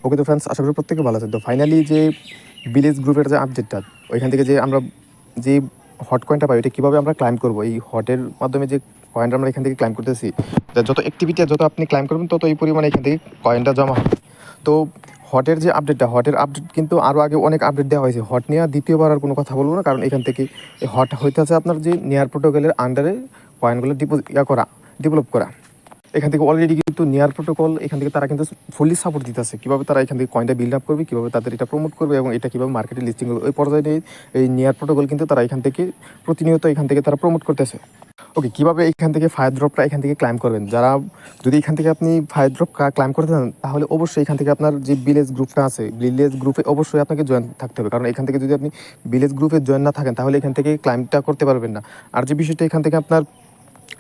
ওকে তো ফ্রেন্ডস, আশা করি প্রত্যেকে ভালো আছেন। তো ফাইনালি যে ভিলেজ গ্রুপের যে আপডেটটা, ওইখান থেকে যে আমরা যে হট কয়েনটা পাই, এটা কীভাবে আমরা ক্লাইম করবো, এই হটের মাধ্যমে যে কয়েনটা আমরা এখান থেকে ক্লাইম করতেছি, যত অ্যাক্টিভিটি আর যত আপনি ক্লাইম করবেন তত এই পরিমাণে এখান থেকে কয়েনটা জমা হবে। তো হটের যে আপডেটটা, হটের আপডেট কিন্তু আরও আগে অনেক আপডেট দেওয়া হয়েছে। হট নিয়ে দ্বিতীয়বার আর কোনো কথা বলবো না, কারণ এখান থেকে এই হট হইতেছে আপনার যে নেয়ার প্রোটোকলের আন্ডারে কয়েনগুলো ডেভেলপ করা। এখান থেকে অলরেডি কিন্তু নেয়ার প্রোটোকল এখান থেকে তারা কিন্তু ফুললি সাপোর্ট দিতেছে, কীভাবে তারা এখান থেকে কয়েনটা বিল্ড আপ করবে, কীভাবে তাদের এটা প্রমোট করবে এবং এটা কীভাবে মার্কেটে লিস্টিং করবে, ওই পর্যায়ে এই নেয়ার প্রোটোকল কিন্তু তারা এখান থেকে প্রতিনিয়ত এখান থেকে তারা প্রমোট করতেছে। ওকে, কীভাবে এখান থেকে ফায়ার ড্রপটা এখান থেকে ক্লাইম করবেন, যারা যদি এখান থেকে আপনি ফায়ার ড্রপ ক্লাইম করতে চান, তাহলে অবশ্যই এখান থেকে আপনার যে ভিলেজ গ্রুপটা আছে, ভিলেজ গ্রুপে অবশ্যই আপনাকে জয়েন থাকতে হবে। কারণ এখান থেকে যদি আপনি ভিলেজ গ্রুপে জয়েন না থাকেন, তাহলে এখান থেকে ক্লাইমটা করতে পারবেন না। আর যে বিষয়টা, এখান থেকে আপনার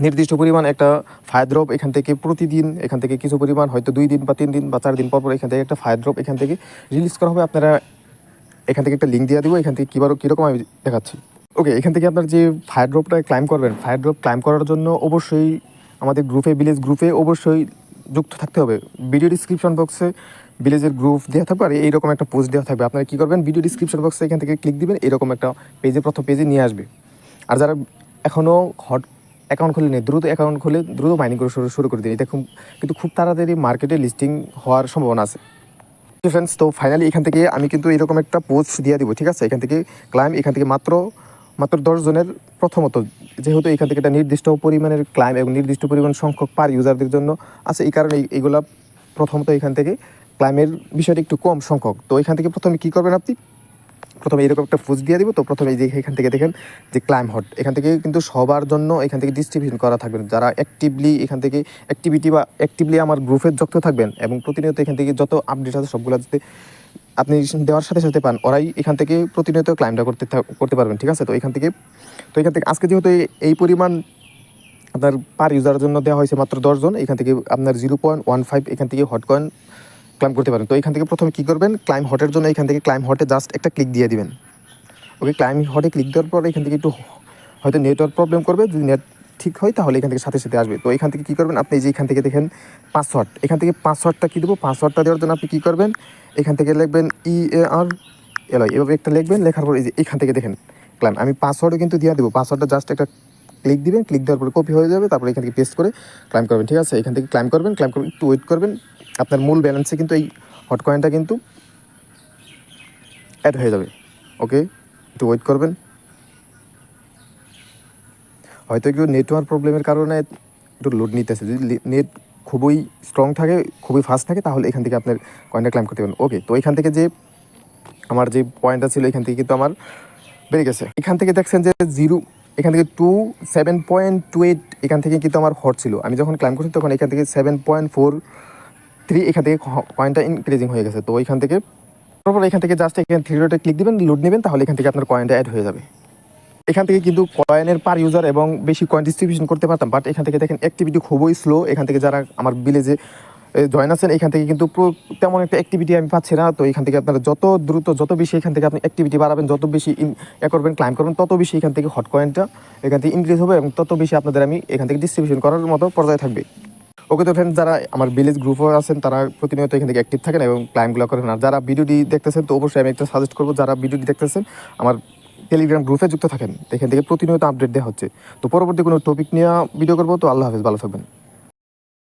নির্দিষ্ট পরিমাণ একটা ফায়ার ড্রপ এখান থেকে প্রতিদিন এখান থেকে কিছু পরিমাণ, হয়তো 2 দিন বা 3 দিন বা 4 দিন পর এখান থেকে একটা ফায়ার ড্রপ এখান থেকে রিলিজ করা হবে। আপনারা এখান থেকে একটা লিঙ্ক দিয়ে দেবো, এখান থেকে কীরকম আমি দেখাচ্ছি। ওকে, এখান থেকে আপনার যে ফায়ার ড্রপটা ক্লাইম করবেন, ফায়ার ড্রপ ক্লাইম করার জন্য অবশ্যই আমাদের গ্রুপে, ভিলেজ গ্রুপে অবশ্যই যুক্ত থাকতে হবে। ভিডিও ডিসক্রিপশন বক্সে ভিলেজের গ্রুপ দেওয়া থাকবে আর এইরকম একটা পোস্ট দেওয়া থাকবে। আপনারা কী করবেন, ভিডিও ডিসক্রিপশন বক্সে এখান থেকে ক্লিক দিবেন, এরকম একটা প্রথম পেজে নিয়ে আসবে। আর যারা এখনও হট অ্যাকাউন্ট খুলে নেই, দ্রুত অ্যাকাউন্ট খুলে দ্রুত মাইনিং করে শুরু করে দিন। এটা কিন্তু খুব তাড়াতাড়ি মার্কেটে লিস্টিং হওয়ার সম্ভাবনা আছে। ফ্রেন্ডস, তো ফাইনালি এখান থেকে আমি কিন্তু এরকম একটা পোস্ট দিয়ে দিব, ঠিক আছে? এখান থেকে ক্লাইম, এখান থেকে মাত্র 10 জনের, প্রথমত যেহেতু এখান থেকে একটা নির্দিষ্ট পরিমাণের ক্লাইম এবং নির্দিষ্ট পরিমাণ সংখ্যক পার ইউজারদের জন্য আছে, এই কারণে এইগুলা প্রথমত এখান থেকে ক্লাইমের বিষয়টা একটু কম সংখ্যক। তো এখান থেকে প্রথমে কী করবেন, আপনি প্রথমে এরকম একটা পোস্ট দিয়ে দিব। তো প্রথমে এই যে এখান থেকে দেখেন যে ক্লাইম হট, এখান থেকে কিন্তু সবার জন্য এখান থেকে ডিস্ট্রিবিউশন করা থাকবেন। যারা অ্যাক্টিভলি এখান থেকে অ্যাক্টিভলি আমার গ্রুপে যুক্ত থাকবেন এবং প্রতিনিয়ত এখান থেকে যত আপডেট আছে সবগুলো যাতে আপনি দেওয়ার সাথে সাথে পান, ওরাই এখান থেকে প্রতিনিয়ত ক্লাইমটা করতে পারবেন, ঠিক আছে? তো এখান থেকে আজকে যেহেতু এই পরিমাণ আপনার পার ইউজারের জন্য দেওয়া হয়েছে মাত্র 10 জন, এখান থেকে আপনার 0.15 এখান থেকে হট কয়েন ক্লাইম করতে পারেন। তো এখান থেকে প্রথমে কী করবেন, ক্লাইম হটের জন্য এখান থেকে ক্লাইম হটে জাস্ট একটা ক্লিক দিয়ে দিবেন। ওকে, ক্লাইম হটে ক্লিক দেওয়ার পর এখান থেকে একটু হয়তো নেটওয়ার্ক প্রবলেম করবে, যদি নেট ঠিক হয় তাহলে এখান থেকে সাথে সাথে আসবে। তো এখান থেকে কী করবেন, আপনি যে এখান থেকে দেখেন পাসওয়ার্ড, এখান থেকে পাসওয়ার্ডটা কী দেবো, পাসওয়ার্ডটা দেওয়ার জন্য আপনি কী করবেন, এখান থেকে লিখবেন EARLI, এভাবে একটা লিখবেন। লেখার পর এই যে এখান থেকে দেখেন ক্লাইম, আমি পাসওয়ার্ডও কিন্তু দিয়ে দেবো। পাসওয়ার্ডটা জাস্ট একটা ক্লিক দিবেন, ক্লিক দেওয়ার পরে কপি হয়ে যাবে, তারপরে এখান থেকে পেস্ট করে ক্লাইম করবেন, ঠিক আছে? এখান থেকে ক্লাইম করবেন, একটু ওয়েট করবেন। আপনার মূল ব্যালেন্সে কিন্তু এই হট কয়েনটা কিন্তু অ্যাড হয়ে যাবে। ওকে, একটু ওয়েট করবেন। হয়তো একটু নেটওয়ার্ক প্রবলেমের কারণে একটু লোড নিতেছে। যদি নেট খুবই স্ট্রং থাকে, খুবই ফাস্ট থাকে, তাহলে এখান থেকে আপনার কয়েনটা ক্লাইম করতে পারেন। ওকে, তো এখান থেকে যে আমার যে পয়েন্টটা ছিল, এখান থেকে কিন্তু আমার বেড়ে গেছে। এখান থেকে দেখছেন যে এখান থেকে 7.28 এখান থেকে কিন্তু আমার হট ছিল। আমি যখন ক্লাইম করছি তখন এখান থেকে 7.43 এখান থেকে কয়েনটা ইনক্রিজিং হয়ে গেছে। তো এখান থেকে জাস্ট এখানে 3 ডটে ক্লিক দিবেন, লোড নেবেন, তাহলে এখান থেকে আপনার কয়েনটা অ্যাড হয়ে যাবে। এখান থেকে কিন্তু কয়েনের পার ইউজার এবং বেশি কয়েন ডিস্ট্রিবিউশন করতে পারতাম, বাট এখান থেকে দেখেন অ্যাক্টিভিটি খুবই স্লো। এখান থেকে যারা আমার ভিলেজে জয়েন আছেন, এখান থেকে কিন্তু তেমন একটা অ্যাক্টিভিটি আমি পাচ্ছি না। তো এখান থেকে আপনারা যত দ্রুত, যত বেশি এখান থেকে আপনি অ্যাক্টিভিটি বাড়াবেন, যত বেশি করবেন, ক্লাইম করবেন, তত বেশি এখান থেকে হট কয়েনটা এখান থেকে ইনক্রিজ হবে এবং তত বেশি আপনাদের আমি এখান থেকে ডিস্ট্রিবিউশন করার মতো পর্যায়ে থাকবে। ওকে, তো ফ্রেন্ড, যারা আমার ভিলেজ গ্রুপও আছেন তারা প্রতিনিয়ত এখান থেকে অ্যাক্টিভ থাকেন এবং ক্লাইমগুলো করেন। আর যারা ভিডিওটি দেখতেছেন, তো অবশ্যই আমি একটা সাজেস্ট করবো, যারা ভিডিওটি দেখতেছেন আমার টেলিগ্রাম গ্রুপে যুক্ত থাকেন, এখান থেকে প্রতিনিয়ত আপডেট দেওয়া হচ্ছে। তো পরবর্তী কোনো টপিক নিয়ে ভিডিও করবো। তো আল্লাহ হাফেজ, ভালো থাকবেন।